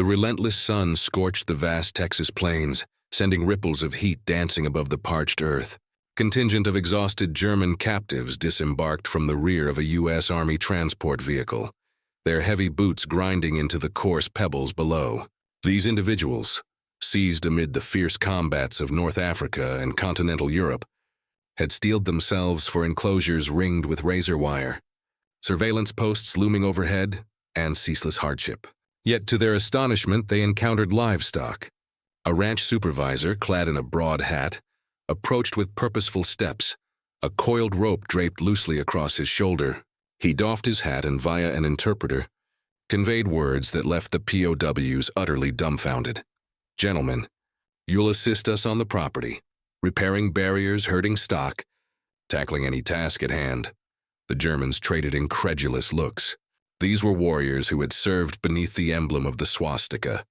The relentless sun scorched the vast Texas plains, sending ripples of heat dancing above the parched earth. Contingent of exhausted German captives disembarked from the rear of a U.S. Army transport vehicle, their heavy boots grinding into the coarse pebbles below. These individuals, seized amid the fierce combats of North Africa and continental Europe, had steeled themselves for enclosures ringed with razor wire, surveillance posts looming overhead, and ceaseless hardship. Yet to their astonishment, they encountered livestock. A ranch supervisor, clad in a broad hat, approached with purposeful steps, a coiled rope draped loosely across his shoulder. He doffed his hat and, via an interpreter, conveyed words that left the POWs utterly dumbfounded. "Gentlemen, you'll assist us on the property, repairing barriers, herding stock, tackling any task at hand." The Germans traded incredulous looks. These were warriors who had served beneath the emblem of the swastika,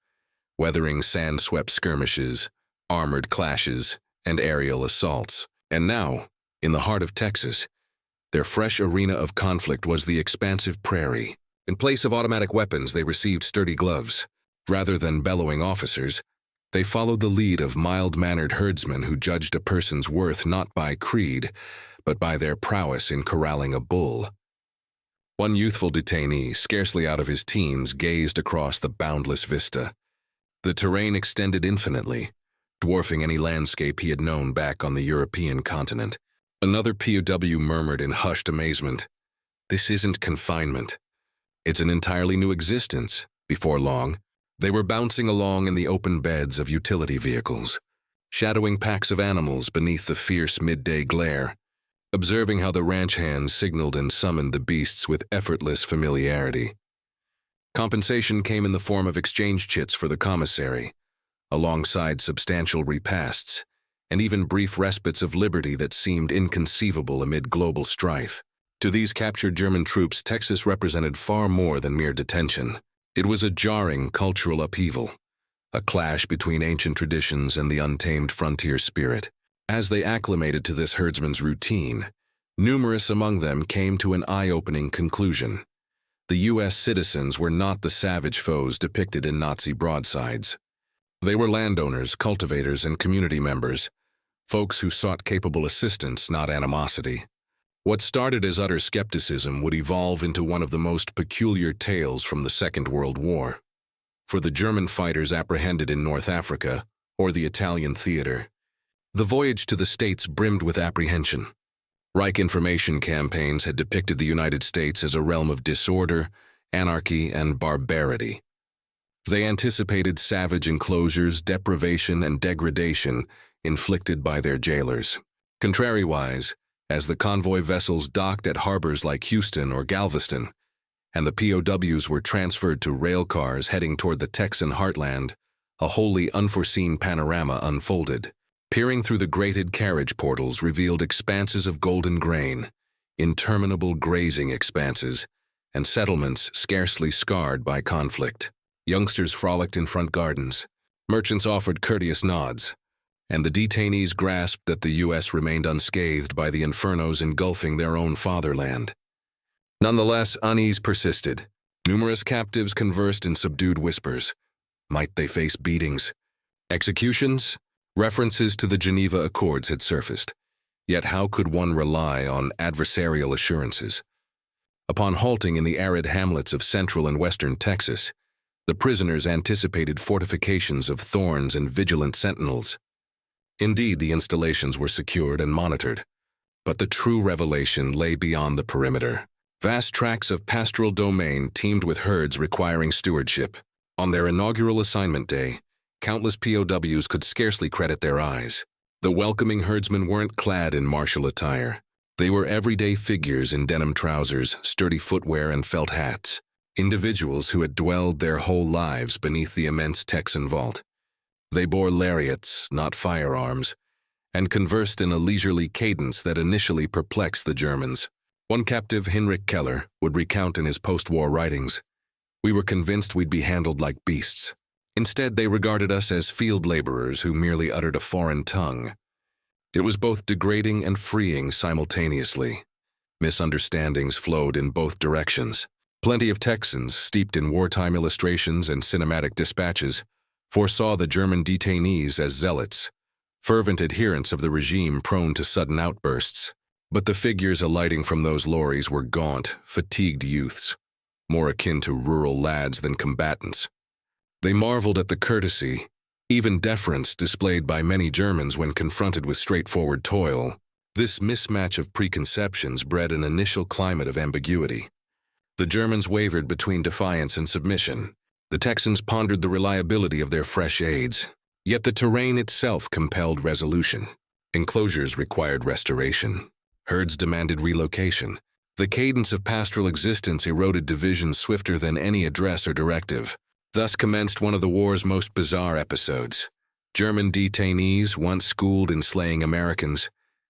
weathering sand-swept skirmishes, armored clashes, and aerial assaults. And now, in the heart of Texas, their fresh arena of conflict was the expansive prairie. In place of automatic weapons, they received sturdy gloves. Rather than bellowing officers, they followed the lead of mild-mannered herdsmen who judged a person's worth not by creed, but by their prowess in corralling a bull. One youthful detainee, scarcely out of his teens, gazed across the boundless vista. The terrain extended infinitely, dwarfing any landscape he had known back on the European continent. Another POW murmured in hushed amazement, "This isn't confinement. It's an entirely new existence." Before long, they were bouncing along in the open beds of utility vehicles, shadowing packs of animals beneath the fierce midday glare, observing how the ranch hands signaled and summoned the beasts with effortless familiarity. Compensation came in the form of exchange chits for the commissary, alongside substantial repasts, and even brief respites of liberty that seemed inconceivable amid global strife. To these captured German troops, Texas represented far more than mere detention. It was a jarring cultural upheaval, a clash between ancient traditions and the untamed frontier spirit. As they acclimated to this herdsman's routine, numerous among them came to an eye-opening conclusion. The U.S. citizens were not the savage foes depicted in Nazi broadsides. They were landowners, cultivators, and community members, folks who sought capable assistance, not animosity. What started as utter skepticism would evolve into one of the most peculiar tales from the Second World War. For the German fighters apprehended in North Africa or the Italian theater, the voyage to the States brimmed with apprehension. Reich information campaigns had depicted the United States as a realm of disorder, anarchy, and barbarity. They anticipated savage enclosures, deprivation, and degradation inflicted by their jailers. Contrariwise, as the convoy vessels docked at harbors like Houston or Galveston, and the POWs were transferred to rail cars heading toward the Texan heartland, a wholly unforeseen panorama unfolded. Peering through the grated carriage portals revealed expanses of golden grain, interminable grazing expanses, and settlements scarcely scarred by conflict. Youngsters frolicked in front gardens, merchants offered courteous nods, and the detainees grasped that the U.S. remained unscathed by the infernos engulfing their own fatherland. Nonetheless, unease persisted. Numerous captives conversed in subdued whispers. Might they face beatings? Executions? References to the Geneva Accords had surfaced, yet how could one rely on adversarial assurances? Upon halting in the arid hamlets of central and western Texas, the prisoners anticipated fortifications of thorns and vigilant sentinels. Indeed, the installations were secured and monitored, but the true revelation lay beyond the perimeter. Vast tracts of pastoral domain teemed with herds requiring stewardship. On their inaugural assignment day, countless POWs could scarcely credit their eyes. The welcoming herdsmen weren't clad in martial attire. They were everyday figures in denim trousers, sturdy footwear, and felt hats. Individuals who had dwelled their whole lives beneath the immense Texan vault. They bore lariats, not firearms, and conversed in a leisurely cadence that initially perplexed the Germans. One captive, Hinrich Keller, would recount in his post-war writings, "We were convinced we'd be handled like beasts. Instead, they regarded us as field laborers who merely uttered a foreign tongue." It was both degrading and freeing simultaneously. Misunderstandings flowed in both directions. Plenty of Texans, steeped in wartime illustrations and cinematic dispatches, foresaw the German detainees as zealots, fervent adherents of the regime prone to sudden outbursts. But the figures alighting from those lorries were gaunt, fatigued youths, more akin to rural lads than combatants. They marveled at the courtesy, even deference displayed by many Germans when confronted with straightforward toil. This mismatch of preconceptions bred an initial climate of ambiguity. The Germans wavered between defiance and submission. The Texans pondered the reliability of their fresh aids. Yet the terrain itself compelled resolution. Enclosures required restoration. Herds demanded relocation. The cadence of pastoral existence eroded divisions swifter than any address or directive. Thus commenced one of the war's most bizarre episodes. German detainees, once schooled in slaying Americans,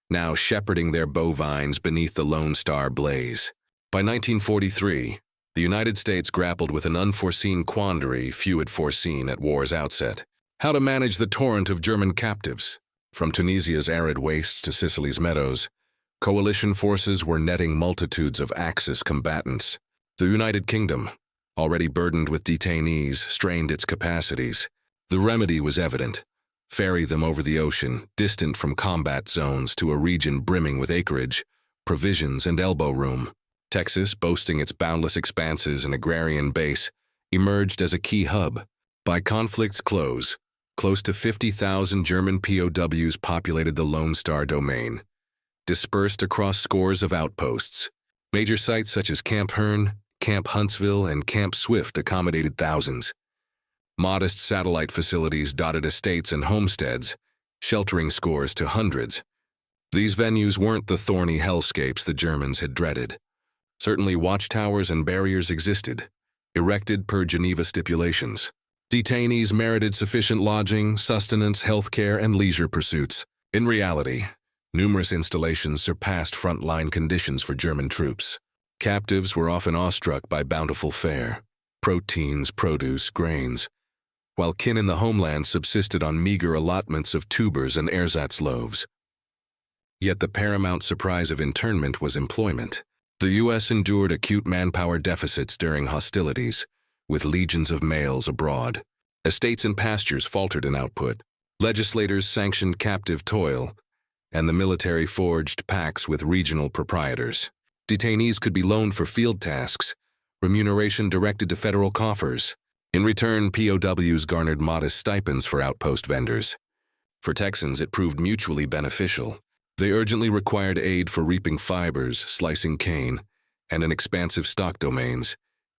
now shepherding their bovines beneath the Lone Star blaze. By 1943, the United States grappled with an unforeseen quandary few had foreseen at war's outset: how to manage the torrent of German captives. From Tunisia's arid wastes to Sicily's meadows, coalition forces were netting multitudes of Axis combatants. The United Kingdom, already burdened with detainees, strained its capacities. The remedy was evident: ferry them over the ocean, distant from combat zones, to a region brimming with acreage, provisions, and elbow room. Texas, boasting its boundless expanses and agrarian base, emerged as a key hub. By conflict's close, close to 50,000 German POWs populated the Lone Star domain, dispersed across scores of outposts. Major sites such as Camp Hearn, Camp Huntsville, and Camp Swift accommodated thousands. Modest satellite facilities dotted estates and homesteads, sheltering scores to hundreds. These venues weren't the thorny hellscapes the Germans had dreaded. Certainly watchtowers and barriers existed, erected per Geneva stipulations. Detainees merited sufficient lodging, sustenance, health care, and leisure pursuits. In reality, numerous installations surpassed frontline conditions for German troops. Captives were often awestruck by bountiful fare: proteins, produce, grains, while kin in the homeland subsisted on meager allotments of tubers and ersatz loaves. Yet the paramount surprise of internment was employment. The U.S. endured acute manpower deficits during hostilities, with legions of males abroad. Estates and pastures faltered in output. Legislators sanctioned captive toil, and the military forged pacts with regional proprietors. Detainees could be loaned for field tasks, remuneration directed to federal coffers. In return, POWs garnered modest stipends for outpost vendors. For Texans, it proved mutually beneficial. They urgently required aid for reaping fibers, slicing cane, and in expansive stock domains,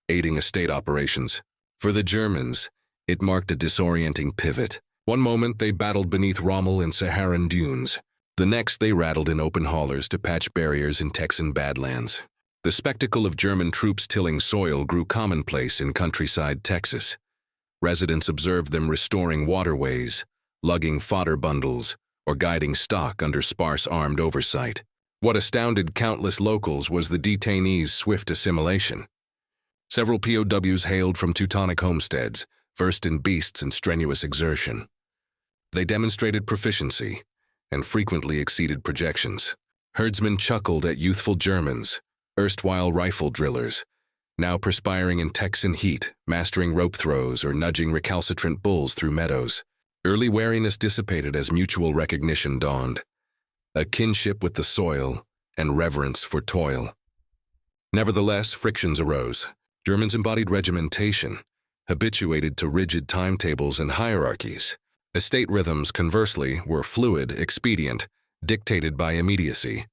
aiding estate operations. For the Germans, it marked a disorienting pivot. One moment they battled beneath Rommel in Saharan dunes. The next they rattled in open haulers to patch barriers in Texan badlands. The spectacle of German troops tilling soil grew commonplace in countryside Texas. Residents observed them restoring waterways, lugging fodder bundles, or guiding stock under sparse armed oversight. What astounded countless locals was the detainees' swift assimilation. Several POWs hailed from Teutonic homesteads, versed in beasts and strenuous exertion. They demonstrated proficiency and frequently exceeded projections. Herdsmen chuckled at youthful Germans, erstwhile rifle drillers, now perspiring in Texan heat, mastering rope throws or nudging recalcitrant bulls through meadows. Early wariness dissipated as mutual recognition dawned, a kinship with the soil and reverence for toil. Nevertheless, frictions arose. Germans embodied regimentation, habituated to rigid timetables and hierarchies. Estate rhythms, conversely, were fluid, expedient, dictated by immediacy.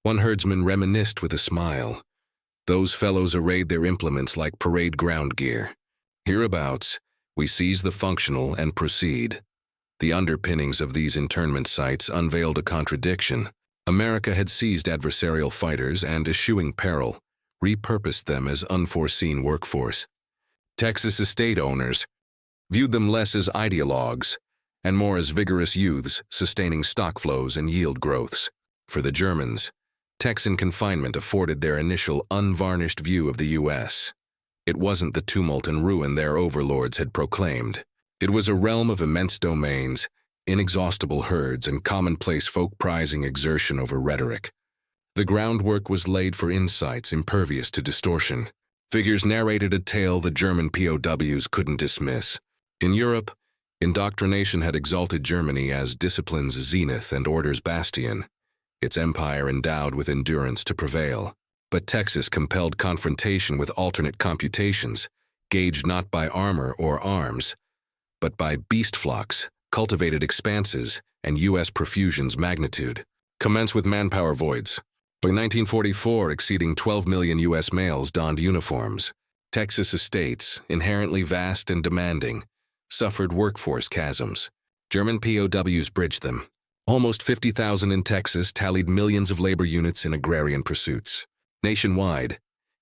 One herdsman reminisced with a smile. Those fellows arrayed their implements like parade ground gear. Hereabouts, we seize the functional and proceed. The underpinnings of these internment sites unveiled a contradiction. America had seized adversarial fighters and, eschewing peril, repurposed them as unforeseen workforce. Texas estate owners viewed them less as ideologues and more as vigorous youths sustaining stock flows and yield growths. For the Germans, Texan confinement afforded their initial unvarnished view of the U.S. It wasn't the tumult and ruin their overlords had proclaimed. It was a realm of immense domains, inexhaustible herds, and commonplace folk prizing exertion over rhetoric. The groundwork was laid for insights impervious to distortion. Figures narrated a tale the German POWs couldn't dismiss. In Europe, indoctrination had exalted Germany as discipline's zenith and order's bastion, its empire endowed with endurance to prevail. But Texas compelled confrontation with alternate computations, gauged not by armor or arms, but by beast flocks, cultivated expanses, and U.S. profusion's magnitude. Commence with manpower voids. By 1944, exceeding 12 million U.S. males donned uniforms. Texas estates, inherently vast and demanding, suffered workforce chasms. German POWs bridged them. Almost 50,000 in Texas tallied millions of labor units in agrarian pursuits. Nationwide,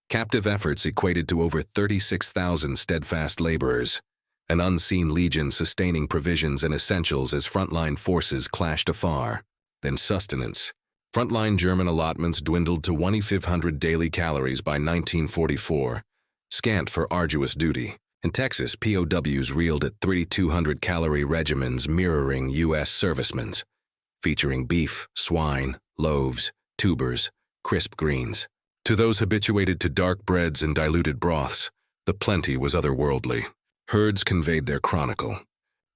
captive efforts equated to over 36,000 steadfast laborers, an unseen legion sustaining provisions and essentials as frontline forces clashed afar. Then sustenance. Frontline German allotments dwindled to 1,500 daily calories by 1944, scant for arduous duty. In Texas, POWs reeled at 3,200-calorie regimens mirroring U.S. servicemen's, featuring beef, swine, loaves, tubers, crisp greens. To those habituated to dark breads and diluted broths, the plenty was otherworldly. Herds conveyed their chronicle.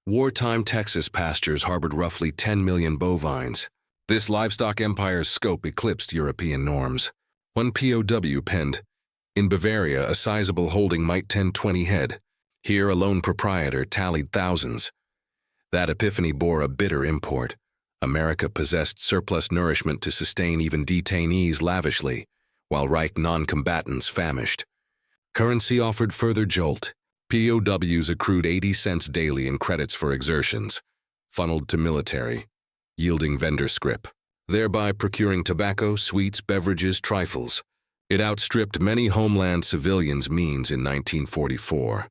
Wartime Texas pastures harbored roughly 10 million bovines. This livestock empire's scope eclipsed European norms. One POW penned, "In Bavaria, a sizable holding might tend 20 head. Here, a lone proprietor tallied thousands." That epiphany bore a bitter import. America possessed surplus nourishment to sustain even detainees lavishly, while Reich non-combatants famished. Currency offered further jolt. POWs accrued 80 cents daily in credits for exertions, funneled to military, yielding vendor scrip, thereby procuring tobacco, sweets, beverages, trifles. It outstripped many homeland civilians' means in 1944,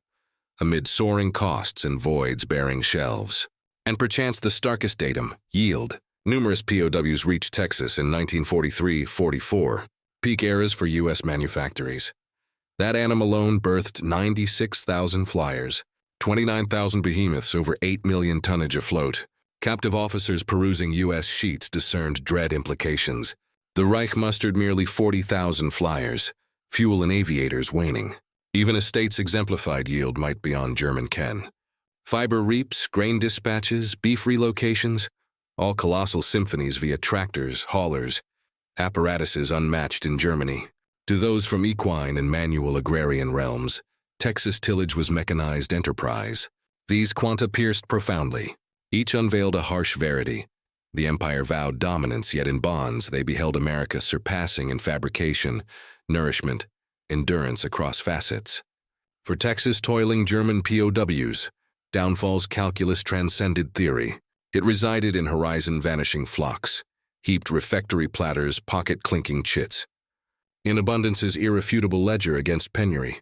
amid soaring costs and voids bearing shelves. And perchance the starkest datum, yield. Numerous POWs reached Texas in 1943-44, peak eras for U.S. manufactories. That annum alone birthed 96,000 flyers, 29,000 behemoths over 8 million tonnage afloat. Captive officers perusing U.S. sheets discerned dread implications. The Reich mustered merely 40,000 flyers, fuel and aviators waning. Even estates exemplified yield might be on German ken. Fiber reaps, grain dispatches, beef relocations, all colossal symphonies via tractors, haulers, apparatuses unmatched in Germany. To those from equine and manual agrarian realms, Texas tillage was mechanized enterprise. These quanta pierced profoundly. Each unveiled a harsh verity. The empire vowed dominance, yet in bonds they beheld America surpassing in fabrication, nourishment, endurance across facets. For Texas toiling German POWs, downfall's calculus transcended theory. It resided in horizon-vanishing flocks, heaped refectory platters, pocket-clinking chits. In abundance's irrefutable ledger against penury.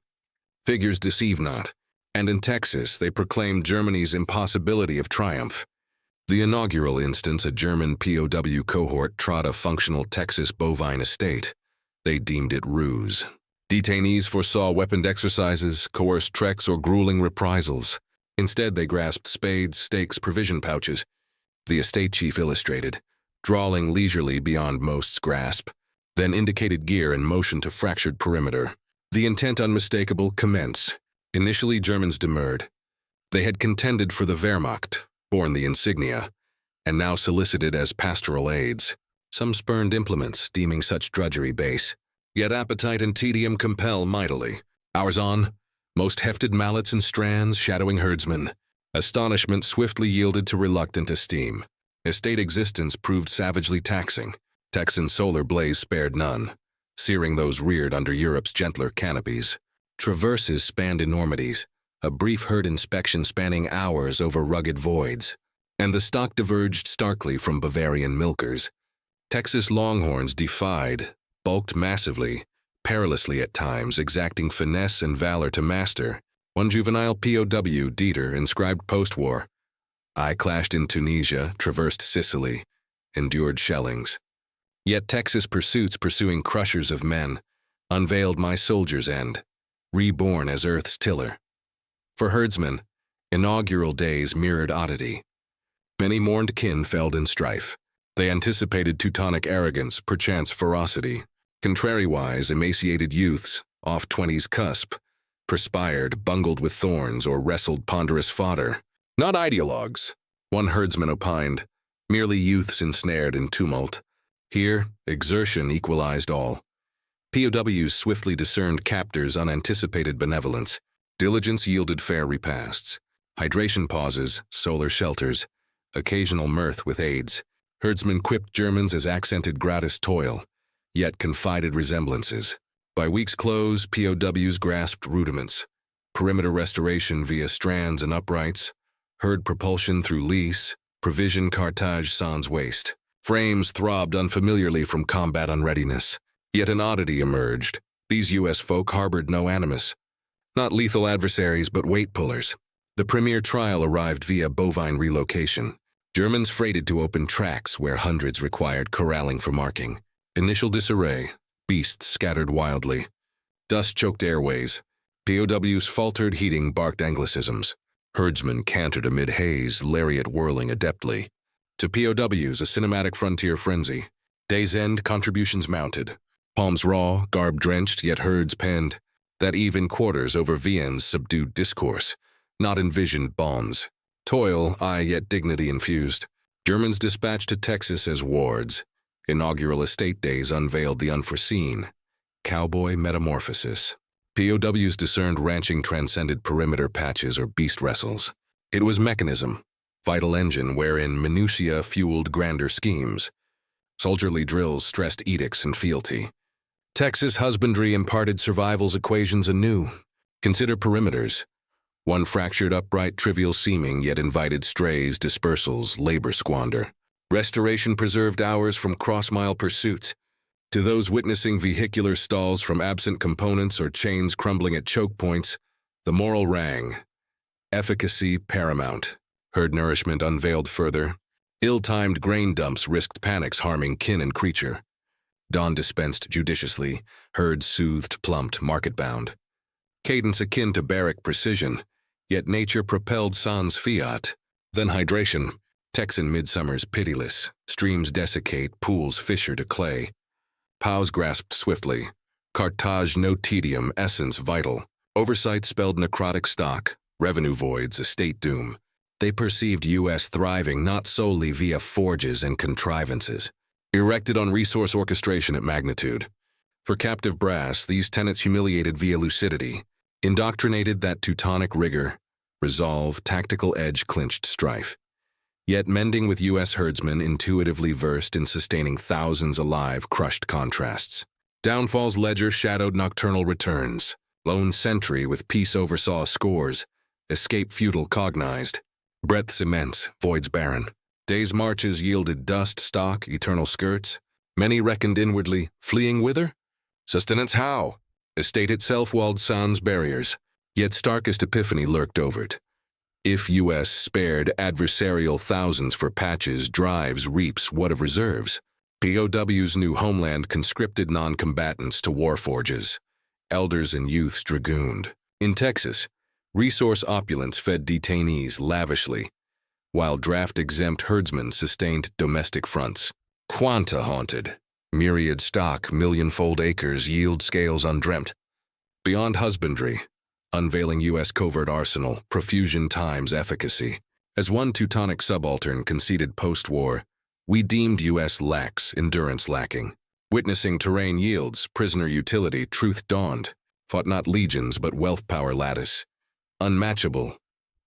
Figures deceive not, and in Texas they proclaimed Germany's impossibility of triumph. The inaugural instance, a German POW cohort trod a functional Texas bovine estate. They deemed it ruse. Detainees foresaw weaponed exercises, coerced treks, or grueling reprisals. Instead, they grasped spades, stakes, provision pouches. The estate chief illustrated, drawling leisurely beyond most's grasp, then indicated gear and motion to fractured perimeter. The intent unmistakable, commence. Initially, Germans demurred. They had contended for the Wehrmacht, borne the insignia, and now solicited as pastoral aids. Some spurned implements, deeming such drudgery base. Yet appetite and tedium compel mightily. Hours on, most hefted mallets and strands shadowing herdsmen. Astonishment swiftly yielded to reluctant esteem. Estate existence proved savagely taxing. Texan solar blaze spared none, searing those reared under Europe's gentler canopies. Traverses spanned enormities, a brief herd inspection spanning hours over rugged voids, and the stock diverged starkly from Bavarian milkers. Texas longhorns defied, bulked massively, perilously at times, exacting finesse and valor to master. One juvenile POW, Dieter, inscribed postwar. I clashed in Tunisia, traversed Sicily, endured shellings. Yet Texas pursuits pursuing crushers of men, unveiled my soldier's end, reborn as earth's tiller. For herdsmen, inaugural days mirrored oddity. Many mourned kin felled in strife. They anticipated Teutonic arrogance, perchance ferocity. Contrariwise, emaciated youths, off 20's cusp, perspired, bungled with thorns, or wrestled ponderous fodder. Not ideologues, one herdsman opined, merely youths ensnared in tumult. Here, exertion equalized all. POWs swiftly discerned captors' unanticipated benevolence. Diligence yielded fair repasts. Hydration pauses, solar shelters, occasional mirth with aids. Herdsmen quipped Germans as accented gratis toil, yet confided resemblances. By week's close, POWs grasped rudiments. Perimeter restoration via strands and uprights, herd propulsion through lease, provision cartage sans waste. Frames throbbed unfamiliarly from combat unreadiness. Yet an oddity emerged. These U.S. folk harbored no animus. Not lethal adversaries, but weight pullers. The premier trial arrived via bovine relocation. Germans freighted to open tracks where hundreds required corralling for marking. Initial disarray. Beasts scattered wildly. Dust-choked airways. POWs faltered, heeding barked anglicisms. Herdsmen cantered amid haze, lariat whirling adeptly. To POWs, a cinematic frontier frenzy. Day's end, contributions mounted. Palms raw, garb drenched, yet herds penned. That even quarters over Vienne's subdued discourse. Not envisioned bonds. Toil, aye, yet dignity infused. Germans dispatched to Texas as wards. Inaugural estate days unveiled the unforeseen. Cowboy metamorphosis. POWs discerned ranching transcended perimeter patches or beast wrestles. It was mechanism, vital engine wherein minutiae fueled grander schemes. Soldierly drills stressed edicts and fealty. Texas husbandry imparted survival's equations anew. Consider perimeters. One fractured upright, trivial seeming, yet invited strays, dispersals, labor squander. Restoration preserved hours from cross-mile pursuits. To those witnessing vehicular stalls from absent components or chains crumbling at choke points, the moral rang. Efficacy paramount. Herd nourishment unveiled further. Ill-timed grain dumps risked panics harming kin and creature. Dawn dispensed judiciously, herds soothed, plumped, market-bound. Cadence akin to barrack precision, yet nature propelled sans fiat. Then hydration. Texan midsummers pitiless, streams desiccate, pools fissure to clay. POWs grasped swiftly. Cartage no tedium, essence vital. Oversight spelled necrotic stock, revenue voids, estate doom. They perceived U.S. thriving not solely via forges and contrivances, erected on resource orchestration at magnitude. For captive brass, these tenets humiliated via lucidity, indoctrinated that Teutonic rigor, resolve, tactical edge clinched strife. Yet mending with U.S. herdsmen intuitively versed in sustaining thousands alive crushed contrasts. Downfall's ledger shadowed nocturnal returns. Lone sentry with peace oversaw scores. Escape futile cognized. Breadths immense, voids barren. Day's marches yielded dust, stock, eternal skirts. Many reckoned inwardly, fleeing whither? Sustenance how? Estate itself walled sans barriers. Yet starkest epiphany lurked overt. If U.S. spared adversarial thousands for patches, drives, reaps, what of reserves? POW's new homeland conscripted non-combatants to war forges. Elders and youths dragooned. In Texas, resource opulence fed detainees lavishly, while draft-exempt herdsmen sustained domestic fronts. Quanta haunted. Myriad stock, million-fold acres, yield scales undreamt. Beyond husbandry, unveiling U.S. covert arsenal, profusion times efficacy. As one Teutonic subaltern conceded post-war, we deemed U.S. lax, endurance lacking. Witnessing terrain yields, prisoner utility, truth dawned. Fought not legions, but wealth power lattice. Unmatchable.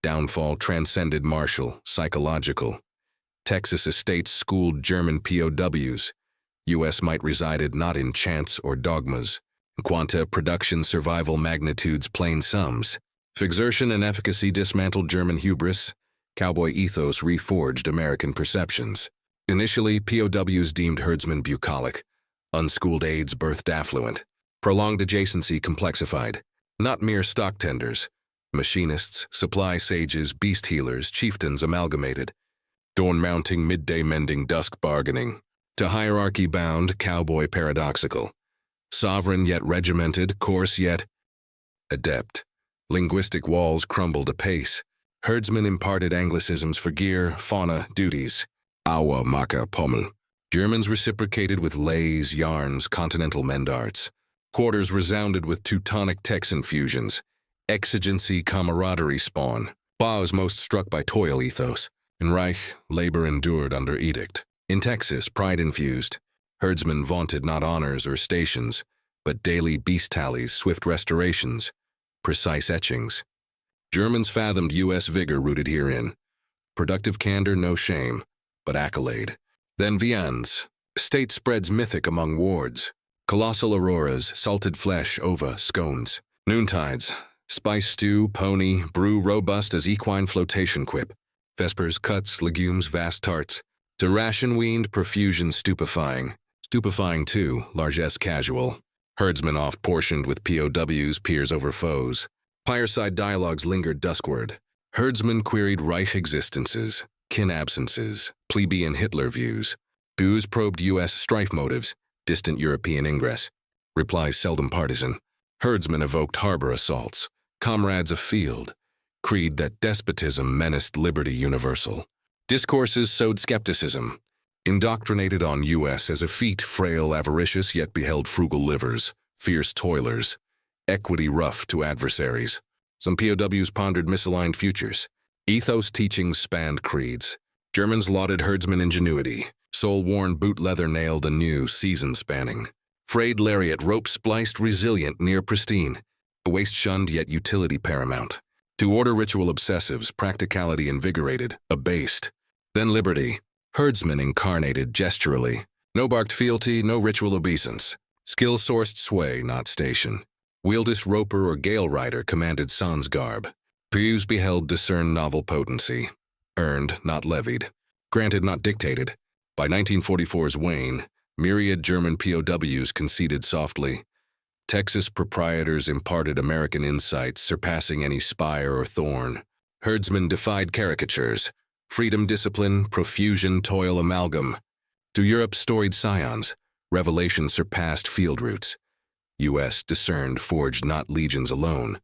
Downfall transcended martial, psychological. Texas estates schooled German POWs. U.S. might resided not in chance or dogmas. Quanta production survival magnitudes plain sums. Exertion and efficacy dismantled German hubris. Cowboy ethos reforged American perceptions. Initially, POWs deemed herdsmen bucolic. Unschooled aides birthed affluent. Prolonged adjacency complexified. Not mere stock tenders. Machinists, supply sages, beast healers, chieftains amalgamated. Dawn mounting, midday mending, dusk bargaining. To hierarchy bound, cowboy paradoxical. Sovereign yet regimented, coarse yet adept. Linguistic walls crumbled apace. Herdsmen imparted anglicisms for gear, fauna, duties. Aua maca pommel. Germans reciprocated with lays, yarns, continental mendarts. Quarters resounded with Teutonic Texan fusions. Exigency camaraderie spawn. POWs most struck by toil ethos. In Reich, labor endured under edict. In Texas, pride infused. Herdsmen vaunted not honors or stations, but daily beast tallies, swift restorations, precise etchings. Germans fathomed U.S. vigor rooted herein. Productive candor, no shame, but accolade. Then viands. State spreads mythic among wards. Colossal auroras, salted flesh, ova, scones. Noontides. Spice stew, pony, brew robust as equine flotation quip. Vespers, cuts, legumes, vast tarts. To ration weaned, profusion stupefying. Stupefying too, largesse casual. Herdsmen oft portioned with POWs, peers over foes. Fireside dialogues lingered duskward. Herdsmen queried Reich existences, kin absences, plebeian Hitler views. POWs probed U.S. strife motives, distant European ingress. Replies seldom partisan. Herdsmen evoked harbor assaults. Comrades afield. Creed that despotism menaced liberty universal. Discourses sowed skepticism. Indoctrinated on U.S. as effete, frail, avaricious, yet beheld frugal livers, fierce toilers. Equity rough to adversaries. Some POWs pondered misaligned futures. Ethos teachings spanned creeds. Germans lauded herdsman ingenuity. Soul-worn boot leather nailed anew, season-spanning. Frayed lariat, rope spliced, resilient, near pristine. Waste shunned, yet utility paramount. To order ritual obsessives, practicality invigorated, abased. Then liberty. Herdsmen incarnated gesturally. No barked fealty, no ritual obeisance. Skill-sourced sway, not station. Wieldist roper or gale rider commanded sans garb. POWs beheld discern novel potency. Earned, not levied. Granted, not dictated. By 1944's wane, myriad German POWs conceded softly. Texas proprietors imparted American insights surpassing any spire or thorn. Herdsmen defied caricatures. Freedom, discipline, profusion, toil, amalgam. To Europe's storied scions, revelation surpassed field routes. U.S. discerned forged not legions alone,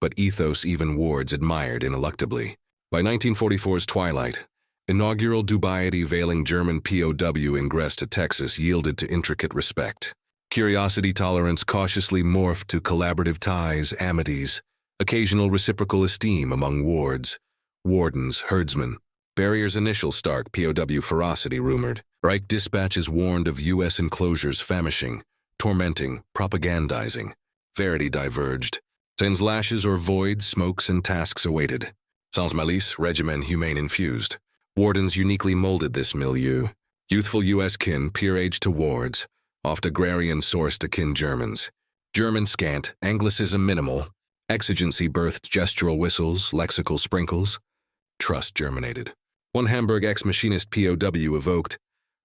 but ethos even wards admired ineluctably. By 1944's twilight, inaugural dubiety veiling German POW ingress to Texas yielded to intricate respect. Curiosity tolerance cautiously morphed to collaborative ties, amities, occasional reciprocal esteem among wards, wardens, herdsmen. Barrier's initial stark POW ferocity rumored. Reich dispatches warned of U.S. enclosures famishing, tormenting, propagandizing. Verity diverged. Sans lashes or voids, smokes and tasks awaited. Sans malice, regimen humane infused. Wardens uniquely molded this milieu. Youthful U.S. kin, peer age to wards, oft agrarian-sourced akin Germans. German scant, Anglicism minimal. Exigency birthed gestural whistles, lexical sprinkles. Trust germinated. One Hamburg ex-machinist POW evoked,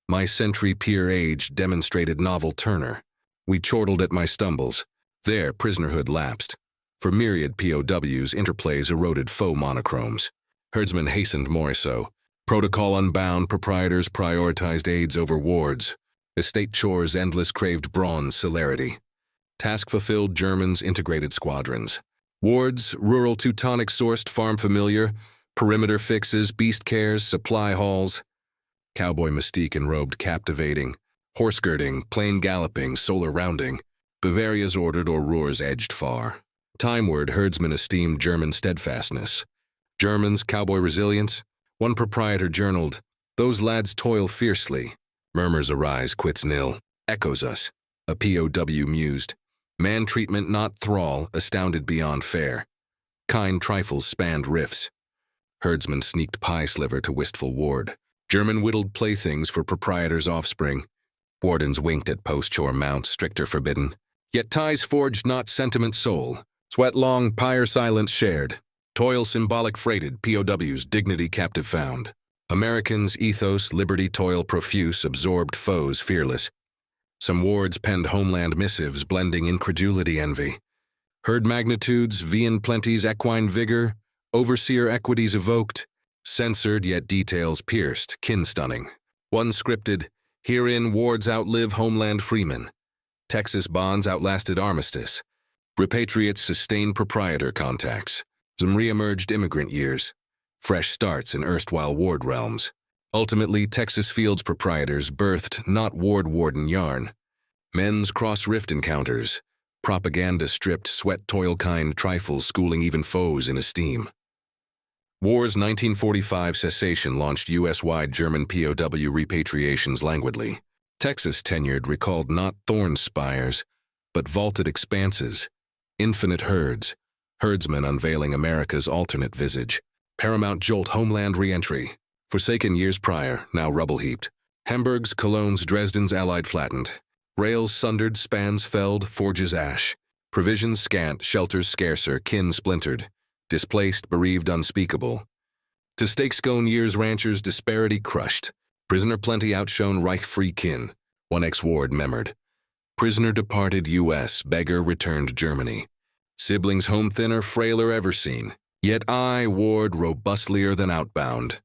"My sentry peer age demonstrated novel Turner. We chortled at my stumbles. There prisonerhood lapsed. For myriad POWs, interplays eroded faux monochromes. Herdsmen hastened more so. Protocol unbound, proprietors prioritized aids over wards. Estate chores endless craved bronze celerity. Task fulfilled Germans integrated squadrons. Wards, rural Teutonic sourced farm familiar, perimeter fixes, beast cares, supply halls. Cowboy mystique enrobed captivating. Horse girding, plain galloping, solar rounding. Bavaria's ordered or Ruhr's edged far. Timeward herdsmen esteemed German steadfastness. Germans, cowboy resilience. One proprietor journaled, "Those lads toil fiercely. Murmurs arise, quits nil. Echoes us." A POW mused. Man treatment not thrall, astounded beyond fair. Kind trifles spanned rifts. Herdsmen sneaked pie sliver to wistful ward. German whittled playthings for proprietors' offspring. Wardens winked at post-chore mounts, stricter forbidden. Yet ties forged not sentiment soul. Sweat long, pyre silence shared. Toil symbolic freighted, POWs dignity captive found. Americans, ethos, liberty, toil profuse, absorbed foes fearless. Some wards penned homeland missives, blending incredulity envy. Herd magnitudes, vian plenties, equine vigor, overseer equities evoked, censored yet details pierced, kin stunning. One scripted, herein wards outlive homeland freemen. Texas bonds outlasted armistice. Repatriates sustained proprietor contacts. Some re-emerged immigrant years. Fresh starts in erstwhile ward realms. Ultimately, Texas Fields proprietors birthed not ward-warden yarn. Men's cross-rift encounters, Propaganda stripped sweat toil kind trifles, schooling even foes in esteem. War's 1945 cessation launched U.S.-wide German POW repatriations languidly. Texas tenured recalled not thorn spires, but vaulted expanses, infinite herds, herdsmen unveiling America's alternate visage. Paramount jolt homeland re-entry. Forsaken years prior, now rubble-heaped. Hamburg's, Cologne's, Dresden's allied flattened. Rails sundered, spans felled, forges ash. Provisions scant, shelters scarcer, kin splintered. Displaced, bereaved, unspeakable. To stake-scone years ranchers, disparity crushed. Prisoner plenty outshone Reich-free kin. One ex-ward memored. Prisoner departed U.S., beggar returned Germany. Siblings home thinner, frailer ever seen. Yet I, ward, robustlier than outbound.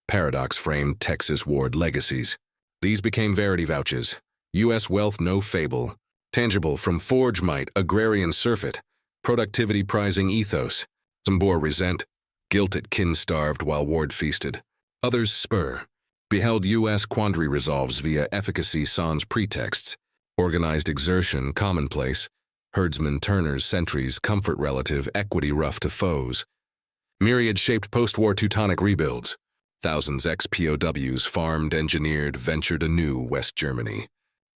Paradox framed Texas ward legacies. These became verity vouches. U.S. wealth no fable. Tangible from forge might, agrarian surfeit. Productivity prizing ethos. Some bore resent. Guilt at kin starved while ward feasted. Others spur. Beheld U.S. quandary resolves via efficacy sans pretexts. Organized exertion commonplace. Herdsmen, turners, sentries, comfort relative, equity rough to foes. Myriad-shaped post-war Teutonic rebuilds. Thousands ex-POWs farmed, engineered, ventured anew West Germany.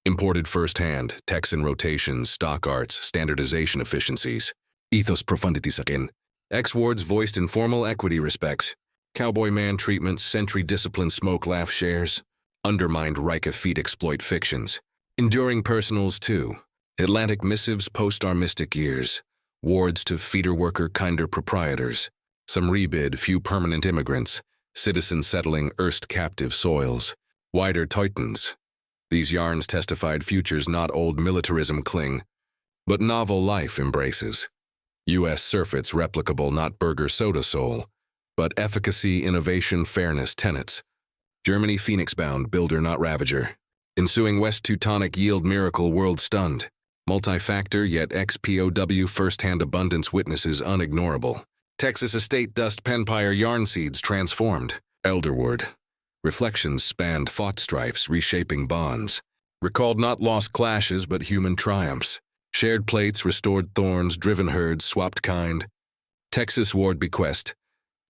Imported firsthand, Texan rotations, stock arts, standardization efficiencies. Ethos profundity sakin. Ex-wards voiced informal equity respects. Cowboy man treatments, sentry discipline, smoke laugh shares. Undermined Reich feet exploit fictions. Enduring personals too. Atlantic missives post-armistic years. Wards to feeder worker kinder proprietors. Some rebid, few permanent immigrants. Citizens settling erst captive soils. Wider Teutons. These yarns testified futures not old militarism cling, but novel life embraces. U.S. surfeits replicable not burger soda soul, but efficacy, innovation, fairness tenets. Germany Phoenix-bound, builder not ravager. Ensuing West Teutonic yield miracle world stunned. Multi-factor yet ex-POW first-hand abundance witnesses unignorable. Texas estate dust penpire yarn seeds transformed. Elderward. Reflections spanned fought strifes, reshaping bonds. Recalled not lost clashes but human triumphs. Shared plates, restored thorns, driven herds, swapped kind. Texas ward bequest.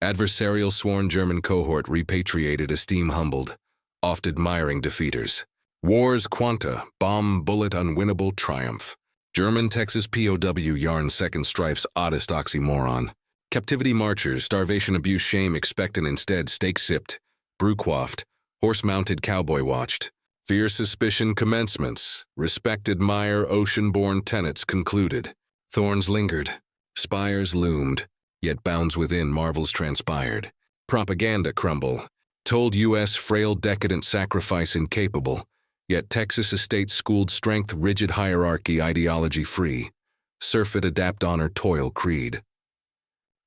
Adversarial sworn German cohort repatriated, esteem humbled. Oft admiring defeaters. War's quanta, bomb, bullet, unwinnable triumph. German Texas POW yarn second strife's oddest oxymoron. Captivity marchers, starvation, abuse, shame, expectant instead, steak sipped. Brew quaffed, horse-mounted cowboy watched. Fear, suspicion, commencements. Respect, admire, ocean-born tenets concluded. Thorns lingered. Spires loomed. Yet bounds within marvels transpired. Propaganda crumble. Told U.S. frail, decadent, sacrifice incapable. Yet Texas estates schooled strength, rigid hierarchy, ideology free. Surfeit, adapt, honor, toil, creed.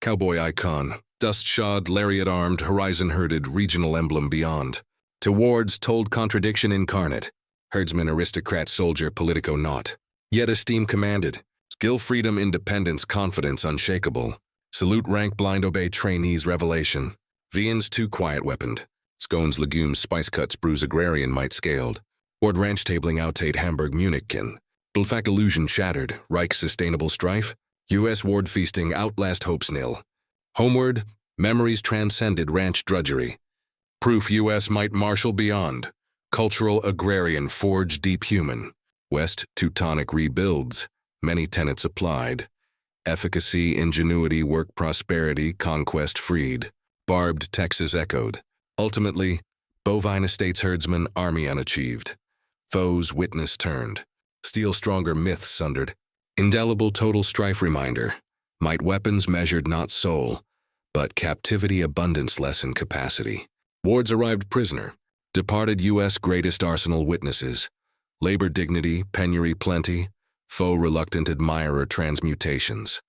Cowboy icon. Dust-shod, lariat-armed, horizon-herded, regional emblem beyond. Towards told contradiction incarnate. Herdsman, aristocrat, soldier, politico not. Yet esteem commanded. Skill, freedom, independence, confidence unshakable. Salute, rank, blind, obey, trainees, revelation. Viands too quiet weaponed. Scones, legumes, spice cuts, brews, agrarian might scaled. Ward ranch tabling, outate, Hamburg, Munichkin. Bulfac illusion shattered. Reich sustainable strife. U.S. ward feasting, outlast hopes nil. Homeward, memories transcended ranch drudgery. Proof U.S. might marshal beyond. Cultural, agrarian, forge deep human. West Teutonic rebuilds. Many tenets applied. Efficacy, ingenuity, work, prosperity, conquest freed. Barbed Texas echoed. Ultimately, bovine estates herdsman, army unachieved. Foes witness turned. Steel stronger myths sundered. Indelible total strife reminder. Might weapons measured not soul, but captivity abundance lessened capacity. Wards arrived prisoner. Departed U.S. greatest arsenal witnesses. Labor dignity, penury plenty. Foe reluctant admirer transmutations.